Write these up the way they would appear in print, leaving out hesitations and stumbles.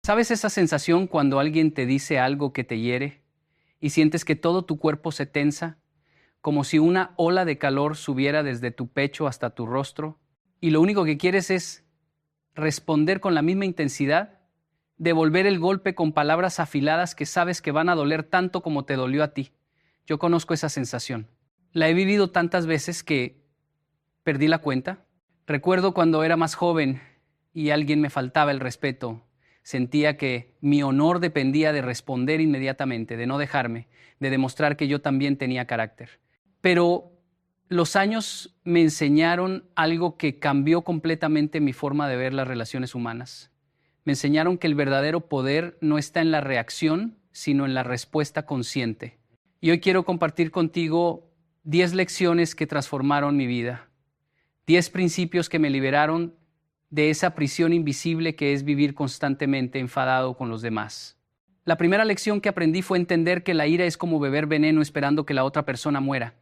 ¿Sabes esa sensación cuando alguien te dice algo que te hiere y sientes que todo tu cuerpo se tensa, como si una ola de calor subiera desde tu pecho hasta tu rostro, y lo único que quieres es responder con la misma intensidad, devolver el golpe con palabras afiladas que sabes que van a doler tanto como te dolió a ti? Yo conozco esa sensación. La he vivido tantas veces que perdí la cuenta. Recuerdo cuando era más joven y alguien me faltaba el respeto. Sentía que mi honor dependía de responder inmediatamente, de no dejarme, de demostrar que yo también tenía carácter. Pero los años me enseñaron algo que cambió completamente mi forma de ver las relaciones humanas. Me enseñaron que el verdadero poder no está en la reacción, sino en la respuesta consciente. Y hoy quiero compartir contigo 10 lecciones que transformaron mi vida. 10 principios que me liberaron de esa prisión invisible que es vivir constantemente enfadado con los demás. La primera lección que aprendí fue entender que la ira es como beber veneno esperando que la otra persona muera.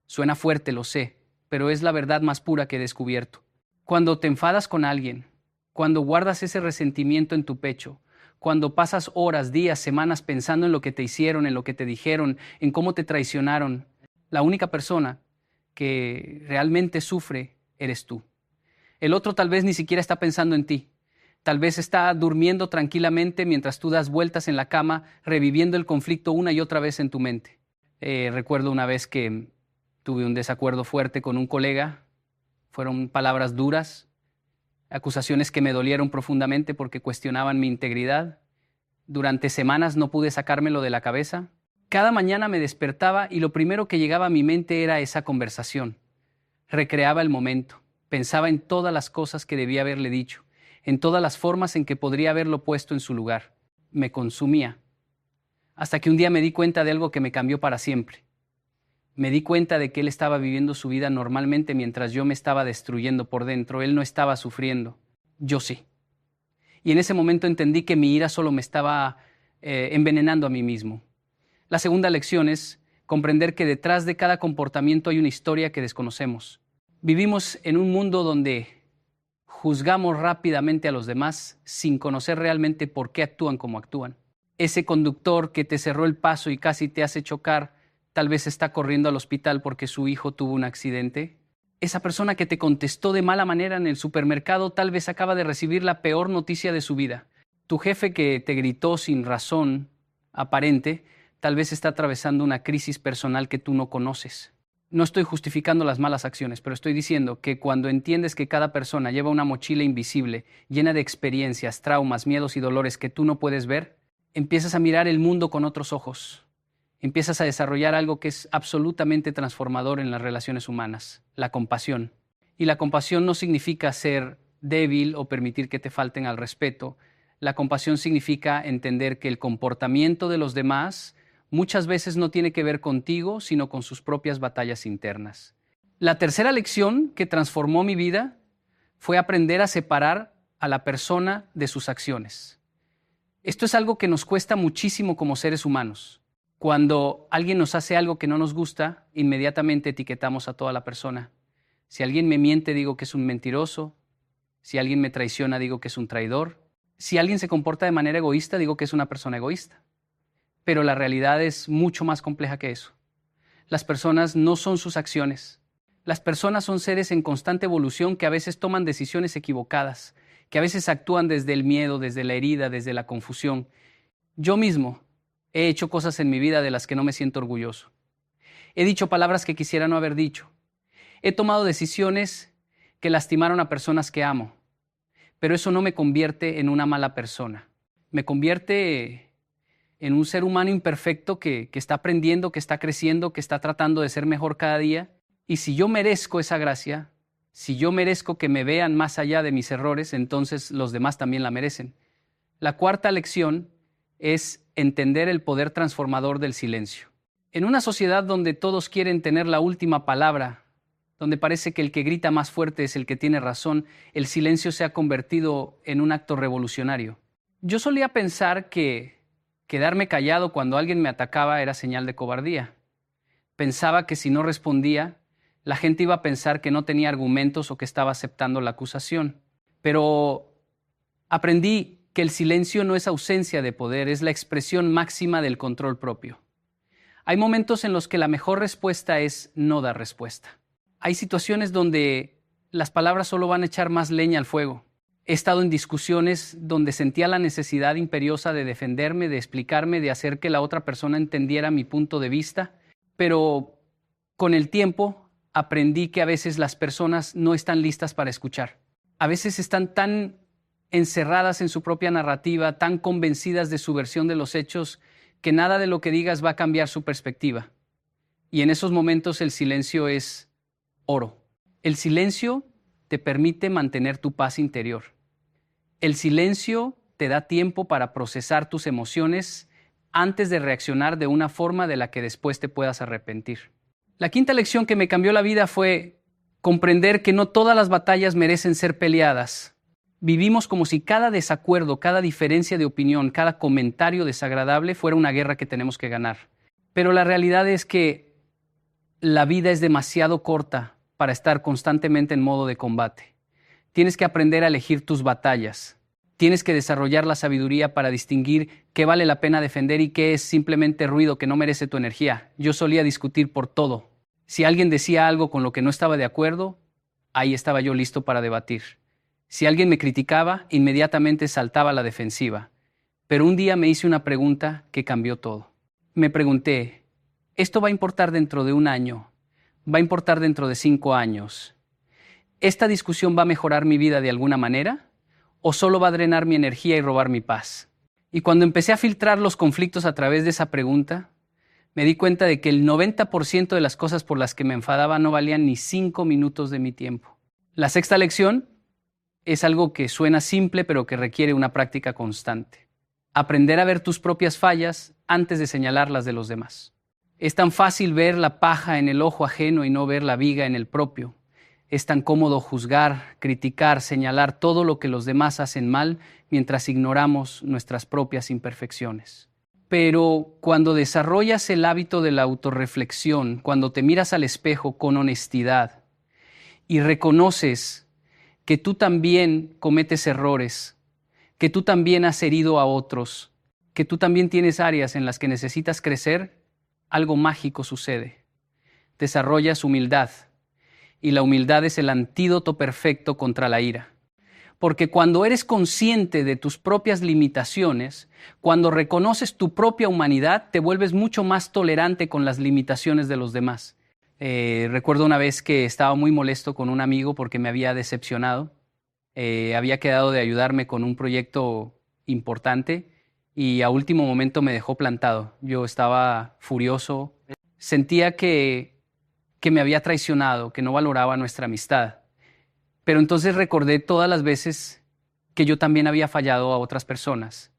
Suena fuerte, lo sé, pero es la verdad más pura que he descubierto. Cuando te enfadas con alguien, cuando guardas ese resentimiento en tu pecho, cuando pasas horas, días, semanas pensando en lo que te hicieron, en lo que te dijeron, en cómo te traicionaron, la única persona que realmente sufre eres tú. El otro tal vez ni siquiera está pensando en ti. Tal vez está durmiendo tranquilamente mientras tú das vueltas en la cama, reviviendo el conflicto una y otra vez en tu mente. Recuerdo una vez que tuve un desacuerdo fuerte con un colega. Fueron palabras duras, acusaciones que me dolieron profundamente porque cuestionaban mi integridad. Durante semanas no pude sacármelo de la cabeza. Cada mañana me despertaba y lo primero que llegaba a mi mente era esa conversación. Recreaba el momento. Pensaba en todas las cosas que debía haberle dicho, en todas las formas en que podría haberlo puesto en su lugar. Me consumía. Hasta que un día me di cuenta de algo que me cambió para siempre. Me di cuenta de que él estaba viviendo su vida normalmente mientras yo me estaba destruyendo por dentro. Él no estaba sufriendo. Yo sí. Y en ese momento entendí que mi ira solo me estaba envenenando a mí mismo. La segunda lección es comprender que detrás de cada comportamiento hay una historia que desconocemos. Vivimos en un mundo donde juzgamos rápidamente a los demás sin conocer realmente por qué actúan como actúan. Ese conductor que te cerró el paso y casi te hace chocar, tal vez está corriendo al hospital porque su hijo tuvo un accidente. Esa persona que te contestó de mala manera en el supermercado tal vez acaba de recibir la peor noticia de su vida. Tu jefe que te gritó sin razón aparente, tal vez está atravesando una crisis personal que tú no conoces. No estoy justificando las malas acciones, pero estoy diciendo que cuando entiendes que cada persona lleva una mochila invisible, llena de experiencias, traumas, miedos y dolores que tú no puedes ver, empiezas a mirar el mundo con otros ojos. Empiezas a desarrollar algo que es absolutamente transformador en las relaciones humanas, la compasión. Y la compasión no significa ser débil o permitir que te falten al respeto. La compasión significa entender que el comportamiento de los demás muchas veces no tiene que ver contigo, sino con sus propias batallas internas. La tercera lección que transformó mi vida fue aprender a separar a la persona de sus acciones. Esto es algo que nos cuesta muchísimo como seres humanos. Cuando alguien nos hace algo que no nos gusta, inmediatamente etiquetamos a toda la persona. Si alguien me miente, digo que es un mentiroso. Si alguien me traiciona, digo que es un traidor. Si alguien se comporta de manera egoísta, digo que es una persona egoísta. Pero la realidad es mucho más compleja que eso. Las personas no son sus acciones. Las personas son seres en constante evolución que a veces toman decisiones equivocadas, que a veces actúan desde el miedo, desde la herida, desde la confusión. Yo mismo he hecho cosas en mi vida de las que no me siento orgulloso. He dicho palabras que quisiera no haber dicho. He tomado decisiones que lastimaron a personas que amo. Pero eso no me convierte en una mala persona. Me convierte en un ser humano imperfecto que está aprendiendo, que está creciendo, que está tratando de ser mejor cada día. Y si yo merezco esa gracia, si yo merezco que me vean más allá de mis errores, entonces los demás también la merecen. La cuarta lección es entender el poder transformador del silencio. En una sociedad donde todos quieren tener la última palabra, donde parece que el que grita más fuerte es el que tiene razón, el silencio se ha convertido en un acto revolucionario. Yo solía pensar que quedarme callado cuando alguien me atacaba era señal de cobardía. Pensaba que si no respondía, la gente iba a pensar que no tenía argumentos o que estaba aceptando la acusación. Pero aprendí que el silencio no es ausencia de poder, es la expresión máxima del control propio. Hay momentos en los que la mejor respuesta es no dar respuesta. Hay situaciones donde las palabras solo van a echar más leña al fuego. He estado en discusiones donde sentía la necesidad imperiosa de defenderme, de explicarme, de hacer que la otra persona entendiera mi punto de vista, pero con el tiempo aprendí que a veces las personas no están listas para escuchar. A veces están tan encerradas en su propia narrativa, tan convencidas de su versión de los hechos, que nada de lo que digas va a cambiar su perspectiva. Y en esos momentos el silencio es oro. El silencio te permite mantener tu paz interior. El silencio te da tiempo para procesar tus emociones antes de reaccionar de una forma de la que después te puedas arrepentir. La quinta lección que me cambió la vida fue comprender que no todas las batallas merecen ser peleadas. Vivimos como si cada desacuerdo, cada diferencia de opinión, cada comentario desagradable fuera una guerra que tenemos que ganar. Pero la realidad es que la vida es demasiado corta para estar constantemente en modo de combate. Tienes que aprender a elegir tus batallas. Tienes que desarrollar la sabiduría para distinguir qué vale la pena defender y qué es simplemente ruido que no merece tu energía. Yo solía discutir por todo. Si alguien decía algo con lo que no estaba de acuerdo, ahí estaba yo listo para debatir. Si alguien me criticaba, inmediatamente saltaba a la defensiva. Pero un día me hice una pregunta que cambió todo. Me pregunté, ¿esto va a importar dentro de un año? ¿Va a importar dentro de 5 años? ¿Esta discusión va a mejorar mi vida de alguna manera? ¿O solo va a drenar mi energía y robar mi paz? Y cuando empecé a filtrar los conflictos a través de esa pregunta, me di cuenta de que el 90% de las cosas por las que me enfadaba no valían ni 5 minutos de mi tiempo. La sexta lección es algo que suena simple, pero que requiere una práctica constante. Aprender a ver tus propias fallas antes de señalar las de los demás. Es tan fácil ver la paja en el ojo ajeno y no ver la viga en el propio. Es tan cómodo juzgar, criticar, señalar todo lo que los demás hacen mal mientras ignoramos nuestras propias imperfecciones. Pero cuando desarrollas el hábito de la autorreflexión, cuando te miras al espejo con honestidad y reconoces que tú también cometes errores, que tú también has herido a otros, que tú también tienes áreas en las que necesitas crecer, algo mágico sucede. Desarrollas humildad. Y la humildad es el antídoto perfecto contra la ira. Porque cuando eres consciente de tus propias limitaciones, cuando reconoces tu propia humanidad, te vuelves mucho más tolerante con las limitaciones de los demás. Recuerdo una vez que estaba muy molesto con un amigo porque me había decepcionado. Había quedado de ayudarme con un proyecto importante y a último momento me dejó plantado. Yo estaba furioso. Sentía que me había traicionado, que no valoraba nuestra amistad. Pero entonces recordé todas las veces que yo también había fallado a otras personas,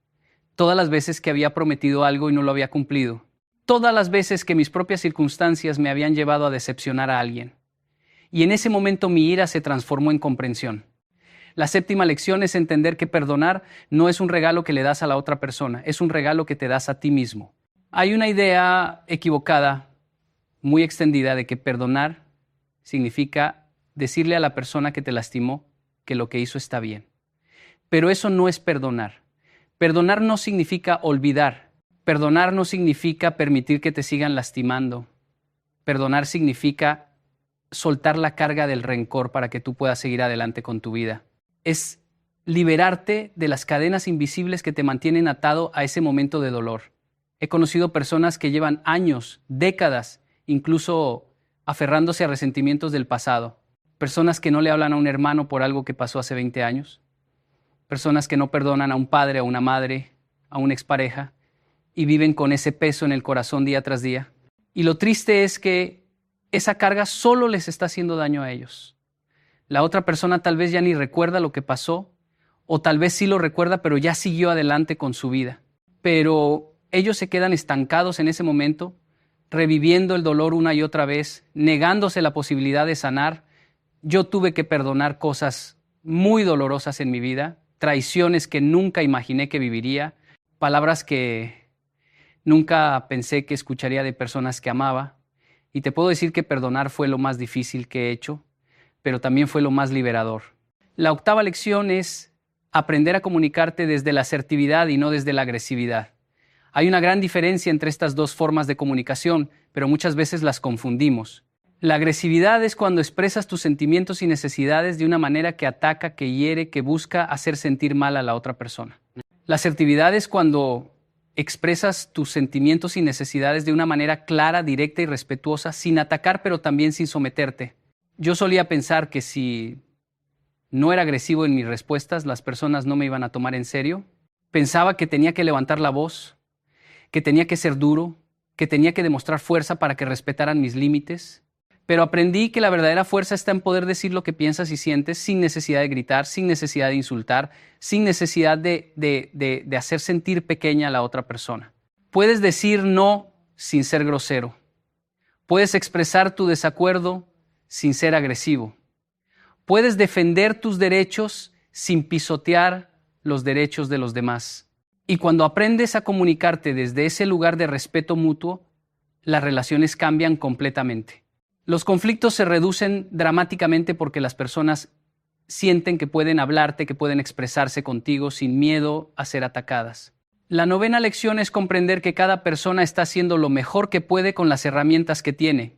todas las veces que había prometido algo y no lo había cumplido, todas las veces que mis propias circunstancias me habían llevado a decepcionar a alguien. Y en ese momento mi ira se transformó en comprensión. La séptima lección es entender que perdonar no es un regalo que le das a la otra persona, es un regalo que te das a ti mismo. Hay una idea equivocada muy extendida de que perdonar significa decirle a la persona que te lastimó que lo que hizo está bien. Pero eso no es perdonar. Perdonar no significa olvidar. Perdonar no significa permitir que te sigan lastimando. Perdonar significa soltar la carga del rencor para que tú puedas seguir adelante con tu vida. Es liberarte de las cadenas invisibles que te mantienen atado a ese momento de dolor. He conocido personas que llevan años, décadas, incluso aferrándose a resentimientos del pasado. Personas que no le hablan a un hermano por algo que pasó hace 20 años. Personas que no perdonan a un padre, a una madre, a una expareja y viven con ese peso en el corazón día tras día. Y lo triste es que esa carga solo les está haciendo daño a ellos. La otra persona tal vez ya ni recuerda lo que pasó o tal vez sí lo recuerda pero ya siguió adelante con su vida. Pero ellos se quedan estancados en ese momento, reviviendo el dolor una y otra vez, negándose la posibilidad de sanar. Yo tuve que perdonar cosas muy dolorosas en mi vida, traiciones que nunca imaginé que viviría, palabras que nunca pensé que escucharía de personas que amaba. Y te puedo decir que perdonar fue lo más difícil que he hecho, pero también fue lo más liberador. La octava lección es aprender a comunicarte desde la asertividad y no desde la agresividad. Hay una gran diferencia entre estas dos formas de comunicación, pero muchas veces las confundimos. La agresividad es cuando expresas tus sentimientos y necesidades de una manera que ataca, que hiere, que busca hacer sentir mal a la otra persona. La asertividad es cuando expresas tus sentimientos y necesidades de una manera clara, directa y respetuosa, sin atacar, pero también sin someterte. Yo solía pensar que si no era agresivo en mis respuestas, las personas no me iban a tomar en serio. Pensaba que tenía que levantar la voz, que tenía que ser duro, que tenía que demostrar fuerza para que respetaran mis límites. Pero aprendí que la verdadera fuerza está en poder decir lo que piensas y sientes sin necesidad de gritar, sin necesidad de insultar, sin necesidad de hacer sentir pequeña a la otra persona. Puedes decir no sin ser grosero. Puedes expresar tu desacuerdo sin ser agresivo. Puedes defender tus derechos sin pisotear los derechos de los demás. Y cuando aprendes a comunicarte desde ese lugar de respeto mutuo, las relaciones cambian completamente. Los conflictos se reducen dramáticamente porque las personas sienten que pueden hablarte, que pueden expresarse contigo sin miedo a ser atacadas. La novena lección es comprender que cada persona está haciendo lo mejor que puede con las herramientas que tiene.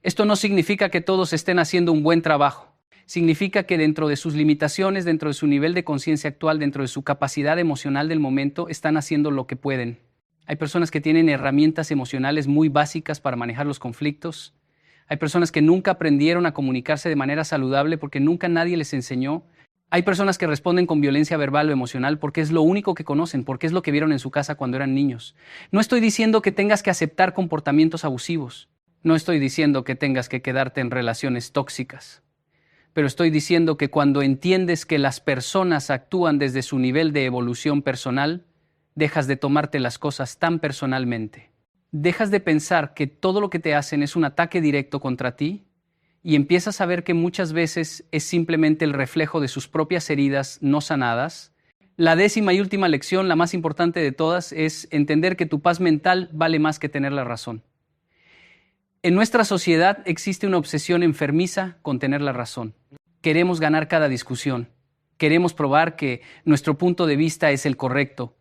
Esto no significa que todos estén haciendo un buen trabajo. Significa que dentro de sus limitaciones, dentro de su nivel de conciencia actual, dentro de su capacidad emocional del momento, están haciendo lo que pueden. Hay personas que tienen herramientas emocionales muy básicas para manejar los conflictos. Hay personas que nunca aprendieron a comunicarse de manera saludable porque nunca nadie les enseñó. Hay personas que responden con violencia verbal o emocional porque es lo único que conocen, porque es lo que vieron en su casa cuando eran niños. No estoy diciendo que tengas que aceptar comportamientos abusivos. No estoy diciendo que tengas que quedarte en relaciones tóxicas. Pero estoy diciendo que cuando entiendes que las personas actúan desde su nivel de evolución personal, dejas de tomarte las cosas tan personalmente. Dejas de pensar que todo lo que te hacen es un ataque directo contra ti y empiezas a ver que muchas veces es simplemente el reflejo de sus propias heridas no sanadas. La 10ª y última lección, la más importante de todas, es entender que tu paz mental vale más que tener la razón. En nuestra sociedad existe una obsesión enfermiza con tener la razón. Queremos ganar cada discusión. Queremos probar que nuestro punto de vista es el correcto.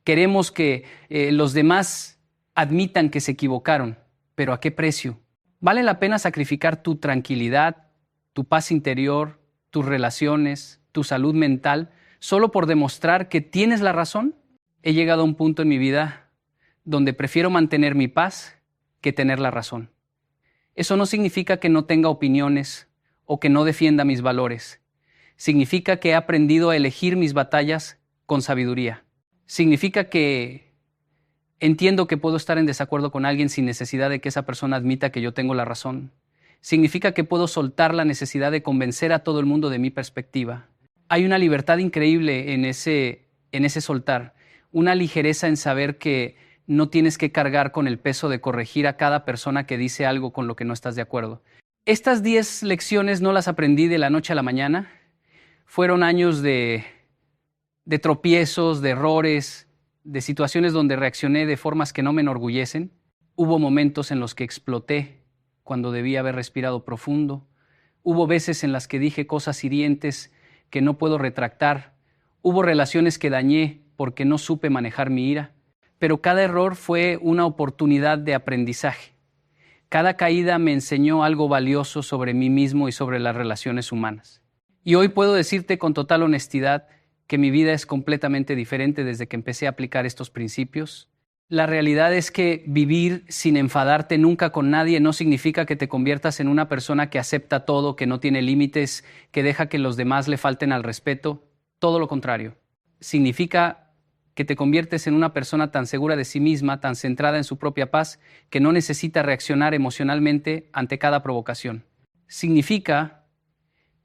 Queremos que los demás admitan que se equivocaron, pero ¿a qué precio? ¿Vale la pena sacrificar tu tranquilidad, tu paz interior, tus relaciones, tu salud mental, solo por demostrar que tienes la razón? He llegado a un punto en mi vida donde prefiero mantener mi paz que tener la razón. Eso no significa que no tenga opiniones o que no defienda mis valores. Significa que he aprendido a elegir mis batallas con sabiduría. Significa que entiendo que puedo estar en desacuerdo con alguien sin necesidad de que esa persona admita que yo tengo la razón. Significa que puedo soltar la necesidad de convencer a todo el mundo de mi perspectiva. Hay una libertad increíble en ese soltar, una ligereza en saber que no tienes que cargar con el peso de corregir a cada persona que dice algo con lo que no estás de acuerdo. Estas 10 lecciones no las aprendí de la noche a la mañana. Fueron años de tropiezos, de errores, de situaciones donde reaccioné de formas que no me enorgullecen. Hubo momentos en los que exploté cuando debía haber respirado profundo. Hubo veces en las que dije cosas hirientes que no puedo retractar. Hubo relaciones que dañé porque no supe manejar mi ira. Pero cada error fue una oportunidad de aprendizaje. Cada caída me enseñó algo valioso sobre mí mismo y sobre las relaciones humanas. Y hoy puedo decirte con total honestidad que mi vida es completamente diferente desde que empecé a aplicar estos principios. La realidad es que vivir sin enfadarte nunca con nadie no significa que te conviertas en una persona que acepta todo, que no tiene límites, que deja que los demás le falten al respeto. Todo lo contrario. Significa que te conviertes en una persona tan segura de sí misma, tan centrada en su propia paz, que no necesita reaccionar emocionalmente ante cada provocación. Significa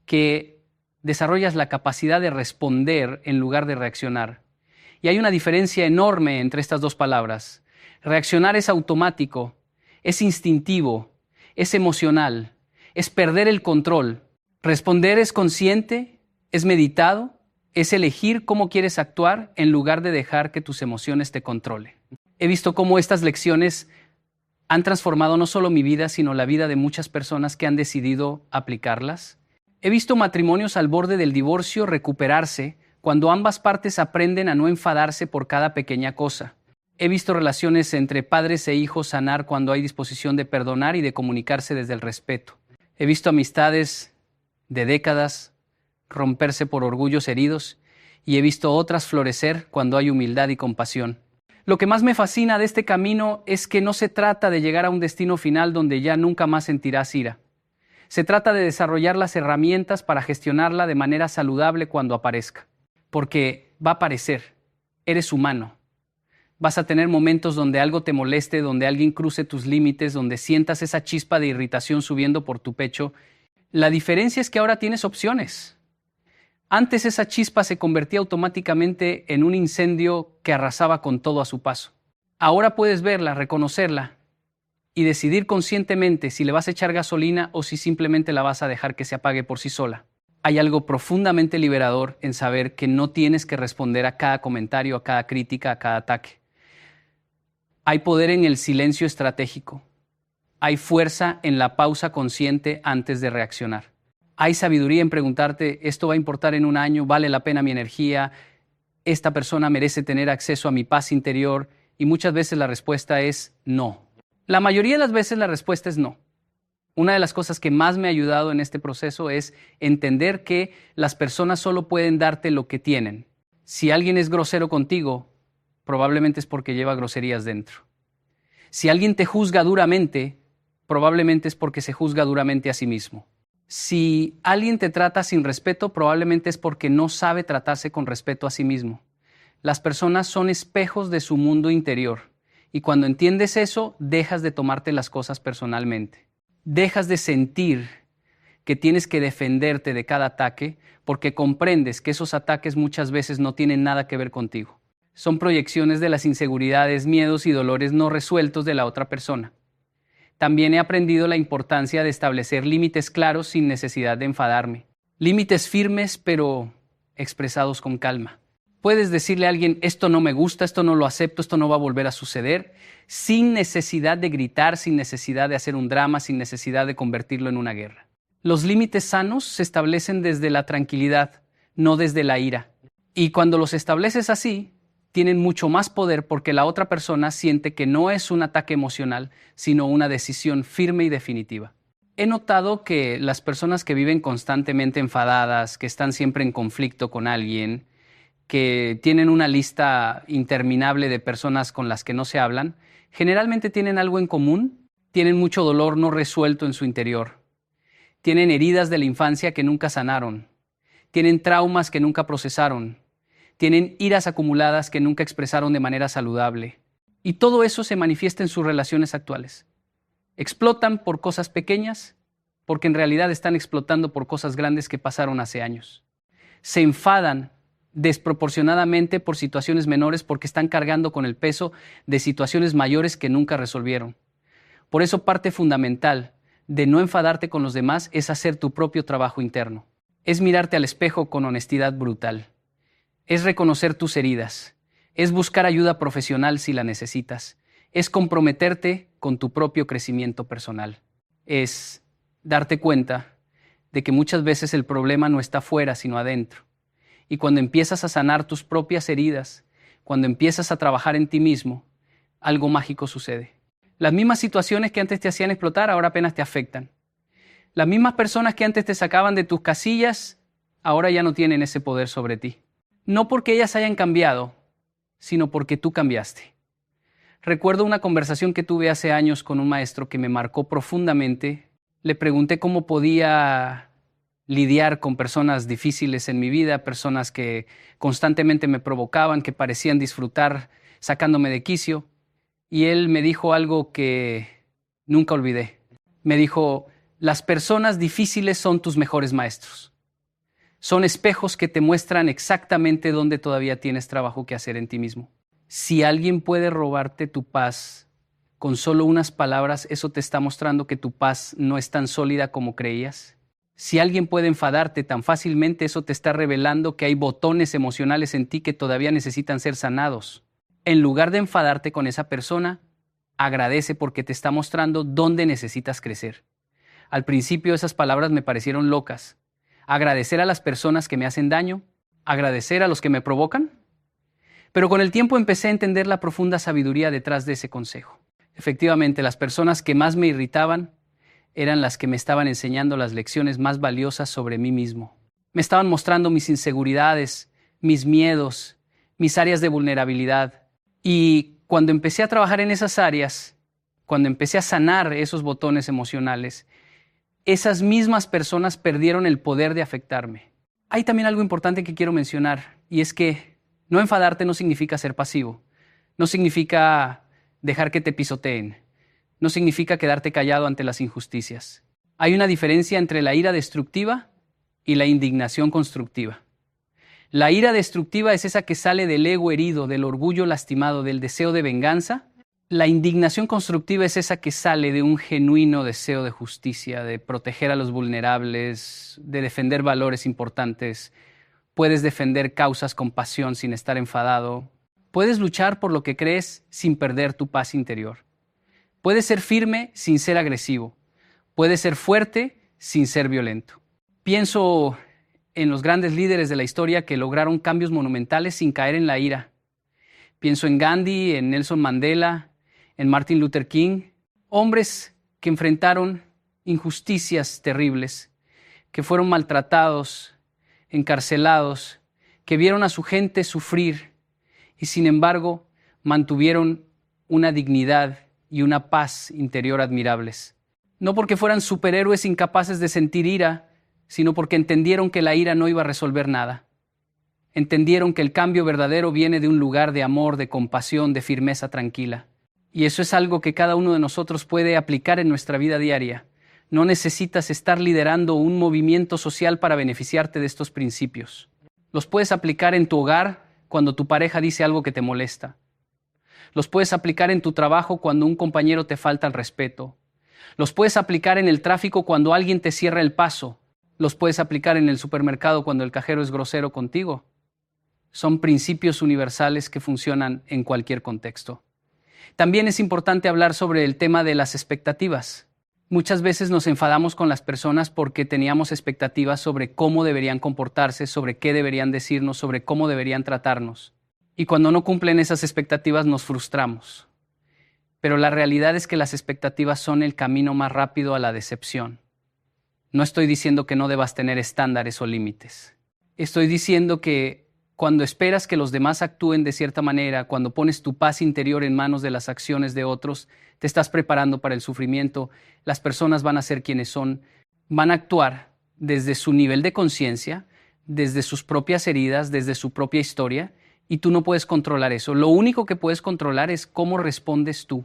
que desarrollas la capacidad de responder en lugar de reaccionar. Y hay una diferencia enorme entre estas dos palabras. Reaccionar es automático, es instintivo, es emocional, es perder el control. Responder es consciente, es meditado, es elegir cómo quieres actuar en lugar de dejar que tus emociones te controlen. He visto cómo estas lecciones han transformado no solo mi vida, sino la vida de muchas personas que han decidido aplicarlas. He visto matrimonios al borde del divorcio recuperarse cuando ambas partes aprenden a no enfadarse por cada pequeña cosa. He visto relaciones entre padres e hijos sanar cuando hay disposición de perdonar y de comunicarse desde el respeto. He visto amistades de décadas romperse por orgullos heridos y he visto otras florecer cuando hay humildad y compasión. Lo que más me fascina de este camino es que no se trata de llegar a un destino final donde ya nunca más sentirás ira. Se trata de desarrollar las herramientas para gestionarla de manera saludable cuando aparezca. Porque va a aparecer. Eres humano. Vas a tener momentos donde algo te moleste, donde alguien cruce tus límites, donde sientas esa chispa de irritación subiendo por tu pecho. La diferencia es que ahora tienes opciones. Antes esa chispa se convertía automáticamente en un incendio que arrasaba con todo a su paso. Ahora puedes verla, reconocerla y decidir conscientemente si le vas a echar gasolina o si simplemente la vas a dejar que se apague por sí sola. Hay algo profundamente liberador en saber que no tienes que responder a cada comentario, a cada crítica, a cada ataque. Hay poder en el silencio estratégico. Hay fuerza en la pausa consciente antes de reaccionar. Hay sabiduría en preguntarte, ¿esto va a importar en un año? ¿Vale la pena mi energía? ¿Esta persona merece tener acceso a mi paz interior? Y muchas veces la respuesta es no. La mayoría de las veces la respuesta es no. Una de las cosas que más me ha ayudado en este proceso es entender que las personas solo pueden darte lo que tienen. Si alguien es grosero contigo, probablemente es porque lleva groserías dentro. Si alguien te juzga duramente, probablemente es porque se juzga duramente a sí mismo. Si alguien te trata sin respeto, probablemente es porque no sabe tratarse con respeto a sí mismo. Las personas son espejos de su mundo interior y cuando entiendes eso, dejas de tomarte las cosas personalmente. Dejas de sentir que tienes que defenderte de cada ataque porque comprendes que esos ataques muchas veces no tienen nada que ver contigo. Son proyecciones de las inseguridades, miedos y dolores no resueltos de la otra persona. También he aprendido la importancia de establecer límites claros sin necesidad de enfadarme. Límites firmes, pero expresados con calma. Puedes decirle a alguien, esto no me gusta, esto no lo acepto, esto no va a volver a suceder, sin necesidad de gritar, sin necesidad de hacer un drama, sin necesidad de convertirlo en una guerra. Los límites sanos se establecen desde la tranquilidad, no desde la ira. Y cuando los estableces así, tienen mucho más poder porque la otra persona siente que no es un ataque emocional, sino una decisión firme y definitiva. He notado que las personas que viven constantemente enfadadas, que están siempre en conflicto con alguien, que tienen una lista interminable de personas con las que no se hablan, generalmente tienen algo en común, tienen mucho dolor no resuelto en su interior, tienen heridas de la infancia que nunca sanaron, tienen traumas que nunca procesaron, tienen iras acumuladas que nunca expresaron de manera saludable. Y todo eso se manifiesta en sus relaciones actuales. Explotan por cosas pequeñas, porque en realidad están explotando por cosas grandes que pasaron hace años. Se enfadan desproporcionadamente por situaciones menores porque están cargando con el peso de situaciones mayores que nunca resolvieron. Por eso parte fundamental de no enfadarte con los demás es hacer tu propio trabajo interno. Es mirarte al espejo con honestidad brutal. Es reconocer tus heridas, es buscar ayuda profesional si la necesitas, es comprometerte con tu propio crecimiento personal, es darte cuenta de que muchas veces el problema no está fuera sino adentro. Y cuando empiezas a sanar tus propias heridas, cuando empiezas a trabajar en ti mismo, algo mágico sucede. Las mismas situaciones que antes te hacían explotar ahora apenas te afectan. Las mismas personas que antes te sacaban de tus casillas ahora ya no tienen ese poder sobre ti. No porque ellas hayan cambiado, sino porque tú cambiaste. Recuerdo una conversación que tuve hace años con un maestro que me marcó profundamente. Le pregunté cómo podía lidiar con personas difíciles en mi vida, personas que constantemente me provocaban, que parecían disfrutar sacándome de quicio. Y él me dijo algo que nunca olvidé. Me dijo, las personas difíciles son tus mejores maestros. Son espejos que te muestran exactamente dónde todavía tienes trabajo que hacer en ti mismo. Si alguien puede robarte tu paz con solo unas palabras, eso te está mostrando que tu paz no es tan sólida como creías. Si alguien puede enfadarte tan fácilmente, eso te está revelando que hay botones emocionales en ti que todavía necesitan ser sanados. En lugar de enfadarte con esa persona, agradece porque te está mostrando dónde necesitas crecer. Al principio esas palabras me parecieron locas. Agradecer a las personas que me hacen daño, ¿Agradecer a los que me provocan? Pero con el tiempo empecé a entender la profunda sabiduría detrás de ese consejo. Efectivamente, las personas que más me irritaban eran las que me estaban enseñando las lecciones más valiosas sobre mí mismo. Me estaban mostrando mis inseguridades, mis miedos, mis áreas de vulnerabilidad. Y cuando empecé a trabajar en esas áreas, cuando empecé a sanar esos botones emocionales, esas mismas personas perdieron el poder de afectarme. Hay también algo importante que quiero mencionar, y es que no enfadarte no significa ser pasivo, no significa dejar que te pisoteen, no significa quedarte callado ante las injusticias. Hay una diferencia entre la ira destructiva y la indignación constructiva. La ira destructiva es esa que sale del ego herido, del orgullo lastimado, del deseo de venganza. La indignación constructiva es esa que sale de un genuino deseo de justicia, de proteger a los vulnerables, de defender valores importantes. Puedes defender causas con pasión sin estar enfadado. Puedes luchar por lo que crees sin perder tu paz interior. Puedes ser firme sin ser agresivo. Puedes ser fuerte sin ser violento. Pienso en los grandes líderes de la historia que lograron cambios monumentales sin caer en la ira. Pienso en Gandhi, en Nelson Mandela, en Martin Luther King, hombres que enfrentaron injusticias terribles, que fueron maltratados, encarcelados, que vieron a su gente sufrir y sin embargo mantuvieron una dignidad y una paz interior admirables. No porque fueran superhéroes incapaces de sentir ira, sino porque entendieron que la ira no iba a resolver nada. Entendieron que el cambio verdadero viene de un lugar de amor, de compasión, de firmeza tranquila. Y eso es algo que cada uno de nosotros puede aplicar en nuestra vida diaria. No necesitas estar liderando un movimiento social para beneficiarte de estos principios. Los puedes aplicar en tu hogar cuando tu pareja dice algo que te molesta. Los puedes aplicar en tu trabajo cuando un compañero te falta el respeto. Los puedes aplicar en el tráfico cuando alguien te cierra el paso. Los puedes aplicar en el supermercado cuando el cajero es grosero contigo. Son principios universales que funcionan en cualquier contexto. También es importante hablar sobre el tema de las expectativas. Muchas veces nos enfadamos con las personas porque teníamos expectativas sobre cómo deberían comportarse, sobre qué deberían decirnos, sobre cómo deberían tratarnos. Y cuando no cumplen esas expectativas nos frustramos. Pero la realidad es que las expectativas son el camino más rápido a la decepción. No estoy diciendo que no debas tener estándares o límites. Estoy diciendo que cuando esperas que los demás actúen de cierta manera, cuando pones tu paz interior en manos de las acciones de otros, te estás preparando para el sufrimiento. Las personas van a ser quienes son, van a actuar desde su nivel de conciencia, desde sus propias heridas, desde su propia historia, y tú no puedes controlar eso. Lo único que puedes controlar es cómo respondes tú.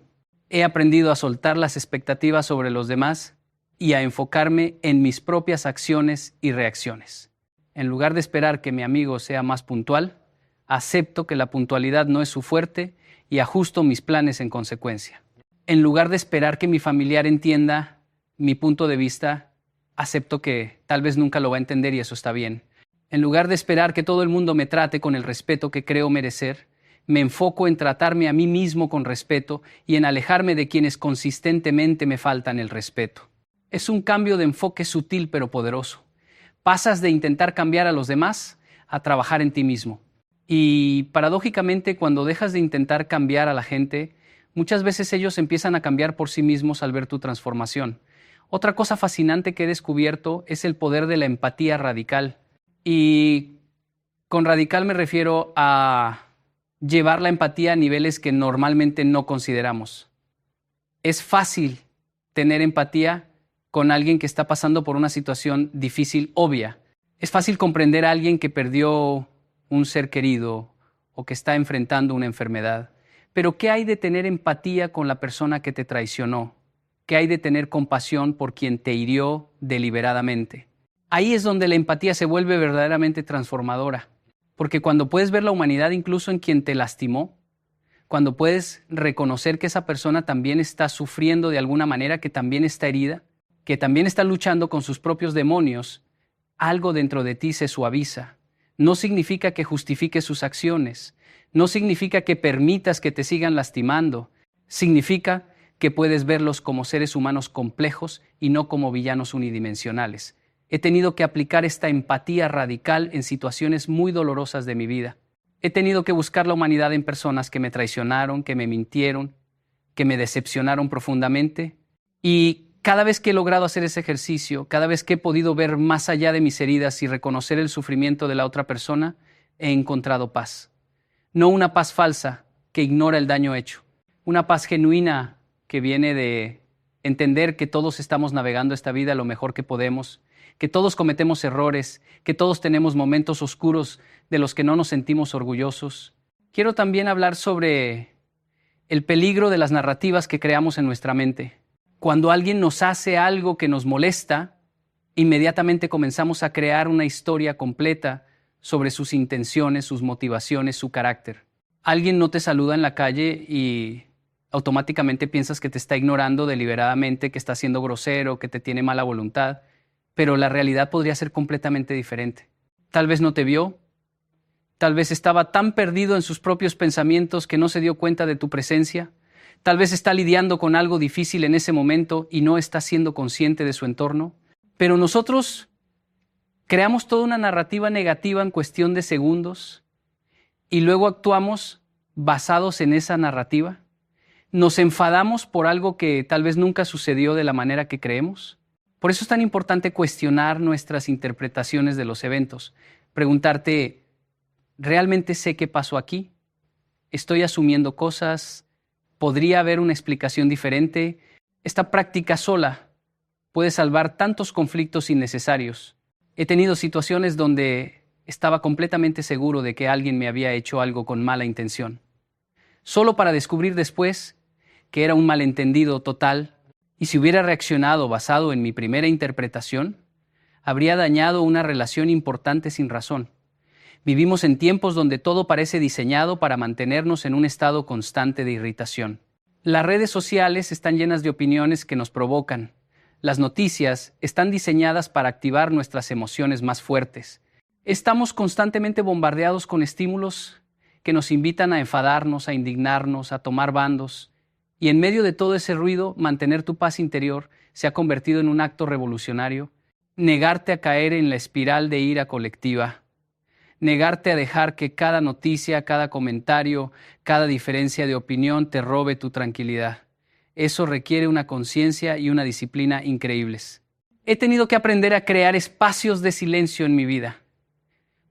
He aprendido a soltar las expectativas sobre los demás y a enfocarme en mis propias acciones y reacciones. En lugar de esperar que mi amigo sea más puntual, acepto que la puntualidad no es su fuerte y ajusto mis planes en consecuencia. En lugar de esperar que mi familiar entienda mi punto de vista, acepto que tal vez nunca lo va a entender y eso está bien. En lugar de esperar que todo el mundo me trate con el respeto que creo merecer, me enfoco en tratarme a mí mismo con respeto y en alejarme de quienes consistentemente me faltan el respeto. Es un cambio de enfoque sutil pero poderoso. Pasas de intentar cambiar a los demás a trabajar en ti mismo. Y paradójicamente, cuando dejas de intentar cambiar a la gente, muchas veces ellos empiezan a cambiar por sí mismos al ver tu transformación. Otra cosa fascinante que he descubierto es el poder de la empatía radical. Y con radical me refiero a llevar la empatía a niveles que normalmente no consideramos. Es fácil tener empatía con alguien que está pasando por una situación difícil, obvia. Es fácil comprender a alguien que perdió un ser querido o que está enfrentando una enfermedad. Pero ¿qué hay de tener empatía con la persona que te traicionó? ¿Qué hay de tener compasión por quien te hirió deliberadamente? Ahí es donde la empatía se vuelve verdaderamente transformadora. Porque cuando puedes ver la humanidad incluso en quien te lastimó, cuando puedes reconocer que esa persona también está sufriendo de alguna manera, que también está herida, que también está luchando con sus propios demonios, algo dentro de ti se suaviza. No significa que justifiques sus acciones, no significa que permitas que te sigan lastimando, significa que puedes verlos como seres humanos complejos y no como villanos unidimensionales. He tenido que aplicar esta empatía radical en situaciones muy dolorosas de mi vida. He tenido que buscar la humanidad en personas que me traicionaron, que me mintieron, que me decepcionaron profundamente. Y cada vez que he logrado hacer ese ejercicio, cada vez que he podido ver más allá de mis heridas y reconocer el sufrimiento de la otra persona, he encontrado paz. No una paz falsa que ignora el daño hecho. Una paz genuina que viene de entender que todos estamos navegando esta vida lo mejor que podemos, que todos cometemos errores, que todos tenemos momentos oscuros de los que no nos sentimos orgullosos. Quiero también hablar sobre el peligro de las narrativas que creamos en nuestra mente. Cuando alguien nos hace algo que nos molesta, inmediatamente comenzamos a crear una historia completa sobre sus intenciones, sus motivaciones, su carácter. Alguien no te saluda en la calle y automáticamente piensas que te está ignorando deliberadamente, que está siendo grosero, que te tiene mala voluntad, pero la realidad podría ser completamente diferente. Tal vez no te vio, tal vez estaba tan perdido en sus propios pensamientos que no se dio cuenta de tu presencia. Tal vez está lidiando con algo difícil en ese momento y no está siendo consciente de su entorno. Pero nosotros creamos toda una narrativa negativa en cuestión de segundos y luego actuamos basados en esa narrativa. Nos enfadamos por algo que tal vez nunca sucedió de la manera que creemos. Por eso es tan importante cuestionar nuestras interpretaciones de los eventos. Preguntarte, ¿realmente sé qué pasó aquí? ¿Estoy asumiendo cosas? ¿Podría haber una explicación diferente? Esta práctica sola puede salvar tantos conflictos innecesarios. He tenido situaciones donde estaba completamente seguro de que alguien me había hecho algo con mala intención, solo para descubrir después que era un malentendido total, y si hubiera reaccionado basado en mi primera interpretación, habría dañado una relación importante sin razón. Vivimos en tiempos donde todo parece diseñado para mantenernos en un estado constante de irritación. Las redes sociales están llenas de opiniones que nos provocan. Las noticias están diseñadas para activar nuestras emociones más fuertes. Estamos constantemente bombardeados con estímulos que nos invitan a enfadarnos, a indignarnos, a tomar bandos. Y en medio de todo ese ruido, mantener tu paz interior se ha convertido en un acto revolucionario. Negarte a caer en la espiral de ira colectiva. Negarte a dejar que cada noticia, cada comentario, cada diferencia de opinión te robe tu tranquilidad. Eso requiere una conciencia y una disciplina increíbles. He tenido que aprender a crear espacios de silencio en mi vida.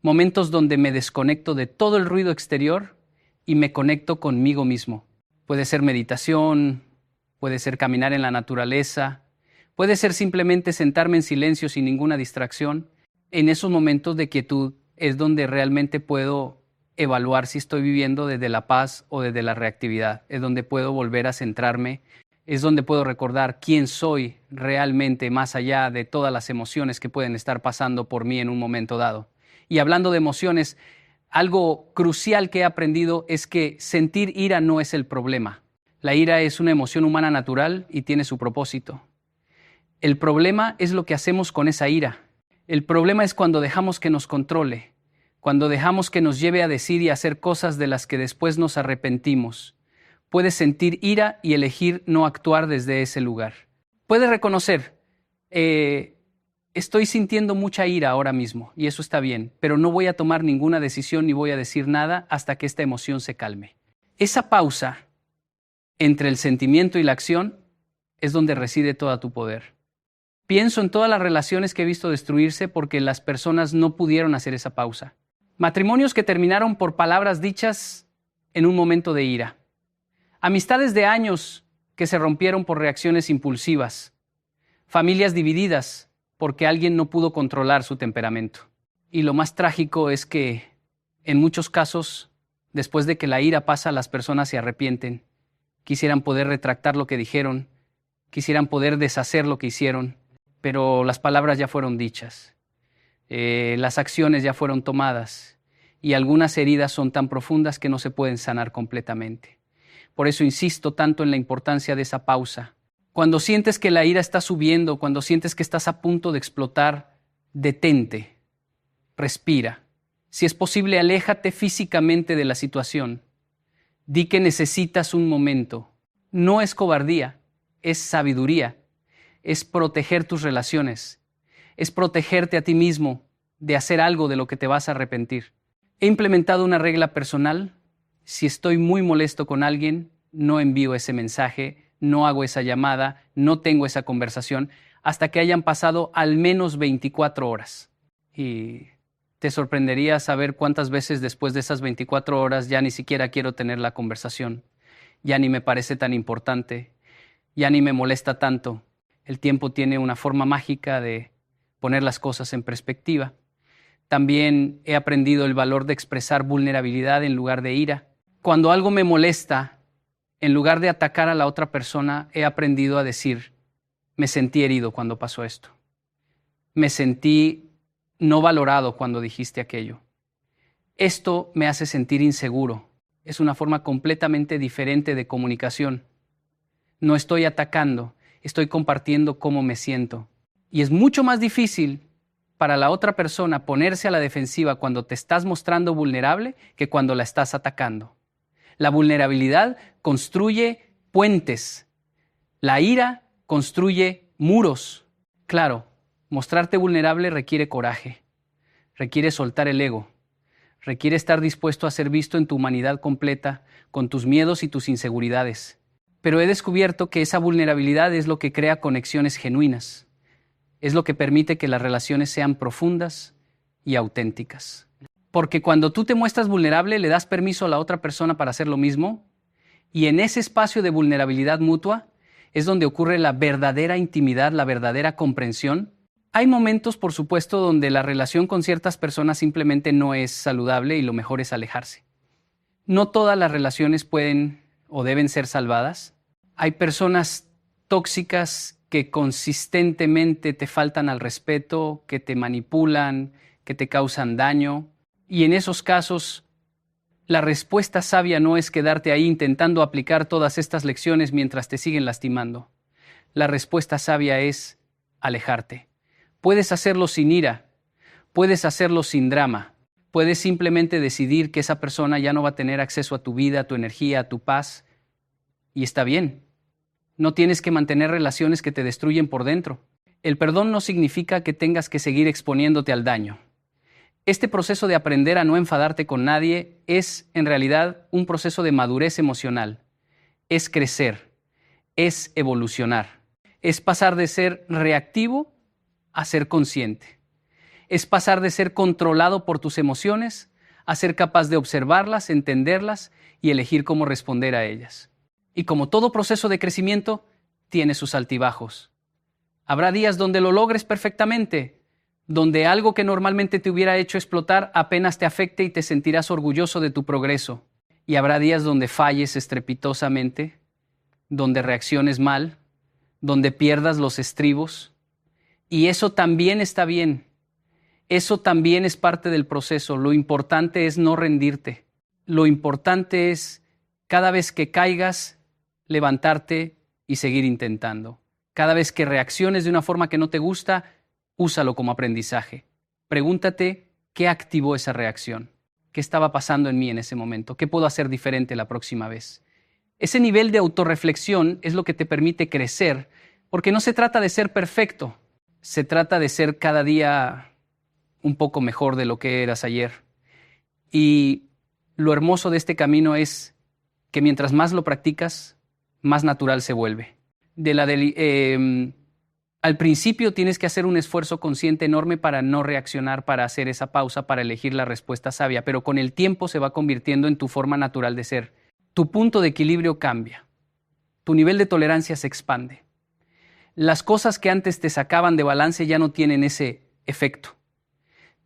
Momentos donde me desconecto de todo el ruido exterior y me conecto conmigo mismo. Puede ser meditación, puede ser caminar en la naturaleza, puede ser simplemente sentarme en silencio sin ninguna distracción. En esos momentos de quietud es donde realmente puedo evaluar si estoy viviendo desde la paz o desde la reactividad. Es donde puedo volver a centrarme, es donde puedo recordar quién soy realmente más allá de todas las emociones que pueden estar pasando por mí en un momento dado. Y hablando de emociones, algo crucial que he aprendido es que sentir ira no es el problema. La ira es una emoción humana natural y tiene su propósito. El problema es lo que hacemos con esa ira. El problema es cuando dejamos que nos controle, cuando dejamos que nos lleve a decir y hacer cosas de las que después nos arrepentimos. Puedes sentir ira y elegir no actuar desde ese lugar. Puedes reconocer, estoy sintiendo mucha ira ahora mismo y eso está bien, pero no voy a tomar ninguna decisión ni voy a decir nada hasta que esta emoción se calme. Esa pausa entre el sentimiento y la acción es donde reside todo tu poder. Pienso en todas las relaciones que he visto destruirse porque las personas no pudieron hacer esa pausa. Matrimonios que terminaron por palabras dichas en un momento de ira. Amistades de años que se rompieron por reacciones impulsivas. Familias divididas porque alguien no pudo controlar su temperamento. Y lo más trágico es que, en muchos casos, después de que la ira pasa, las personas se arrepienten. Quisieran poder retractar lo que dijeron, quisieran poder deshacer lo que hicieron, pero las palabras ya fueron dichas, las acciones ya fueron tomadas y algunas heridas son tan profundas que no se pueden sanar completamente. Por eso insisto tanto en la importancia de esa pausa. Cuando sientes que la ira está subiendo, cuando sientes que estás a punto de explotar, detente, respira. Si es posible, aléjate físicamente de la situación. Di que necesitas un momento. No es cobardía, es sabiduría. Es proteger tus relaciones, es protegerte a ti mismo de hacer algo de lo que te vas a arrepentir. He implementado una regla personal. Si estoy muy molesto con alguien, no envío ese mensaje, no hago esa llamada, no tengo esa conversación, hasta que hayan pasado al menos 24 horas. Y te sorprendería saber cuántas veces después de esas 24 horas ya ni siquiera quiero tener la conversación. Ya ni me parece tan importante, ya ni me molesta tanto. El tiempo tiene una forma mágica de poner las cosas en perspectiva. También he aprendido el valor de expresar vulnerabilidad en lugar de ira. Cuando algo me molesta, en lugar de atacar a la otra persona, he aprendido a decir, me sentí herido cuando pasó esto. Me sentí no valorado cuando dijiste aquello. Esto me hace sentir inseguro. Es una forma completamente diferente de comunicación. No estoy atacando, estoy compartiendo cómo me siento. Y es mucho más difícil para la otra persona ponerse a la defensiva cuando te estás mostrando vulnerable que cuando la estás atacando. La vulnerabilidad construye puentes. La ira construye muros. Claro, mostrarte vulnerable requiere coraje, requiere soltar el ego, requiere estar dispuesto a ser visto en tu humanidad completa, con tus miedos y tus inseguridades. Pero he descubierto que esa vulnerabilidad es lo que crea conexiones genuinas. Es lo que permite que las relaciones sean profundas y auténticas. Porque cuando tú te muestras vulnerable, le das permiso a la otra persona para hacer lo mismo, y en ese espacio de vulnerabilidad mutua es donde ocurre la verdadera intimidad, la verdadera comprensión. Hay momentos, por supuesto, donde la relación con ciertas personas simplemente no es saludable y lo mejor es alejarse. No todas las relaciones pueden o deben ser salvadas. Hay personas tóxicas que consistentemente te faltan al respeto, que te manipulan, que te causan daño. Y en esos casos, la respuesta sabia no es quedarte ahí intentando aplicar todas estas lecciones mientras te siguen lastimando. La respuesta sabia es alejarte. Puedes hacerlo sin ira, puedes hacerlo sin drama, puedes simplemente decidir que esa persona ya no va a tener acceso a tu vida, a tu energía, a tu paz, y está bien. No tienes que mantener relaciones que te destruyen por dentro. El perdón no significa que tengas que seguir exponiéndote al daño. Este proceso de aprender a no enfadarte con nadie es, en realidad, un proceso de madurez emocional. Es crecer, es evolucionar, es pasar de ser reactivo a ser consciente. Es pasar de ser controlado por tus emociones a ser capaz de observarlas, entenderlas y elegir cómo responder a ellas. Y como todo proceso de crecimiento, tiene sus altibajos. Habrá días donde lo logres perfectamente, donde algo que normalmente te hubiera hecho explotar apenas te afecte y te sentirás orgulloso de tu progreso. Y habrá días donde falles estrepitosamente, donde reacciones mal, donde pierdas los estribos. Y eso también está bien. Eso también es parte del proceso. Lo importante es no rendirte. Lo importante es, cada vez que caigas, levantarte y seguir intentando. Cada vez que reacciones de una forma que no te gusta, úsalo como aprendizaje. Pregúntate qué activó esa reacción. ¿Qué estaba pasando en mí en ese momento? ¿Qué puedo hacer diferente la próxima vez? Ese nivel de autorreflexión es lo que te permite crecer, porque no se trata de ser perfecto. Se trata de ser cada día un poco mejor de lo que eras ayer. Y lo hermoso de este camino es que mientras más lo practicas, más natural se vuelve. Al principio tienes que hacer un esfuerzo consciente enorme para no reaccionar, para hacer esa pausa, para elegir la respuesta sabia, pero con el tiempo se va convirtiendo en tu forma natural de ser. Tu punto de equilibrio cambia. Tu nivel de tolerancia se expande. Las cosas que antes te sacaban de balance ya no tienen ese efecto.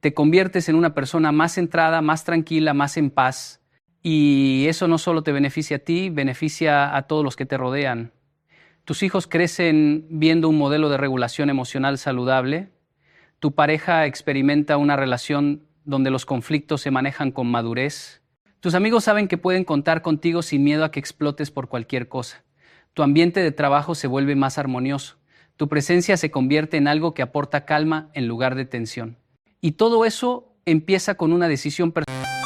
Te conviertes en una persona más centrada, más tranquila, más en paz. Y eso no solo te beneficia a ti, beneficia a todos los que te rodean. Tus hijos crecen viendo un modelo de regulación emocional saludable. Tu pareja experimenta una relación donde los conflictos se manejan con madurez. Tus amigos saben que pueden contar contigo sin miedo a que explotes por cualquier cosa. Tu ambiente de trabajo se vuelve más armonioso. Tu presencia se convierte en algo que aporta calma en lugar de tensión. Y todo eso empieza con una decisión personal.